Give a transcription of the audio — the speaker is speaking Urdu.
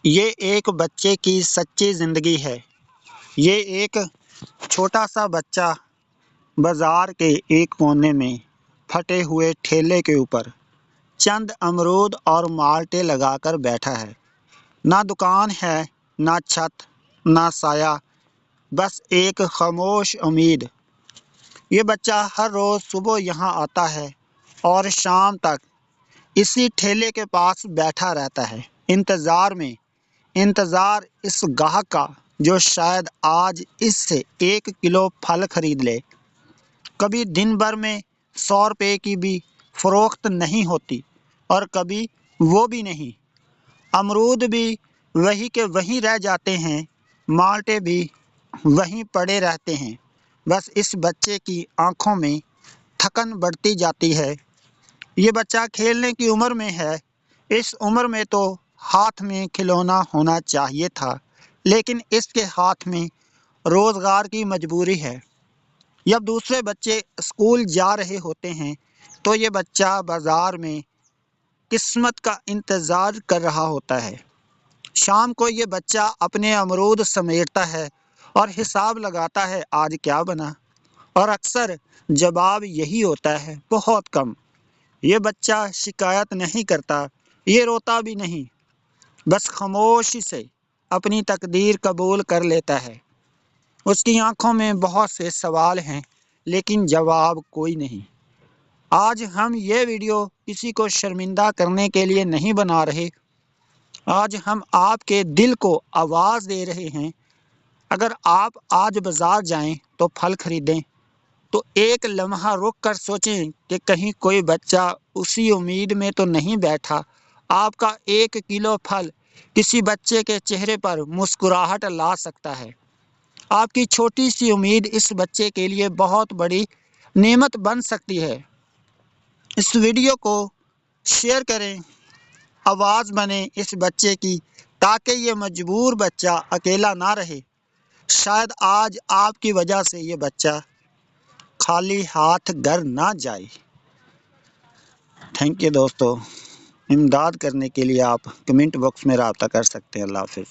یہ ایک بچے کی سچی زندگی ہے۔ یہ ایک چھوٹا سا بچہ بازار کے ایک کونے میں پھٹے ہوئے ٹھیلے کے اوپر چند امرود اور مالٹے لگا کر بیٹھا ہے۔ نہ دکان ہے، نہ چھت، نہ سایہ، بس ایک خاموش امید۔ یہ بچہ ہر روز صبح یہاں آتا ہے اور شام تک اسی ٹھیلے کے پاس بیٹھا رہتا ہے، انتظار اس گاہک کا جو شاید آج اس سے 1 کلو پھل خرید لے۔ کبھی دن بھر میں 100 روپے کی بھی فروخت نہیں ہوتی اور کبھی وہ بھی نہیں۔ امرود بھی وہی کے وہیں رہ جاتے ہیں، مالٹے بھی وہیں پڑے رہتے ہیں۔ بس اس بچے کی آنکھوں میں تھکن بڑھتی جاتی ہے۔ یہ بچہ کھیلنے کی عمر میں ہے۔ اس عمر میں تو ہاتھ میں کھلونا ہونا چاہیے تھا، لیکن اس کے ہاتھ میں روزگار کی مجبوری ہے۔ جب دوسرے بچے اسکول جا رہے ہوتے ہیں تو یہ بچہ بازار میں قسمت کا انتظار کر رہا ہوتا ہے۔ شام کو یہ بچہ اپنے امرود سمیٹتا ہے اور حساب لگاتا ہے آج کیا بنا، اور اکثر جواب یہی ہوتا ہے بہت کم۔ یہ بچہ شکایت نہیں کرتا، یہ روتا بھی نہیں، بس خاموشی سے اپنی تقدیر قبول کر لیتا ہے۔ اس کی آنکھوں میں بہت سے سوال ہیں لیکن جواب کوئی نہیں۔ آج ہم یہ ویڈیو کسی کو شرمندہ کرنے کے لیے نہیں بنا رہے۔ آج ہم آپ کے دل کو آواز دے رہے ہیں۔ اگر آپ آج بازار جائیں تو پھل خریدیں تو ایک لمحہ رک کر سوچیں کہ کہیں کوئی بچہ اسی امید میں تو نہیں بیٹھا۔ آپ کا 1 کلو پھل کسی بچے کے چہرے پر مسکراہٹ لا سکتا ہے۔ آپ کی چھوٹی سی امید اس بچے کے لیے بہت بڑی نعمت بن سکتی ہے۔ اس ویڈیو کو شیئر کریں، آواز بنیں اس بچے کی، تاکہ یہ مجبور بچہ اکیلا نہ رہے۔ شاید آج آپ کی وجہ سے یہ بچہ خالی ہاتھ گھر نہ جائے۔ تھینک یو دوستو۔ امداد کرنے کے لیے آپ کمنٹ باکس میں رابطہ کر سکتے ہیں۔ اللہ حافظ۔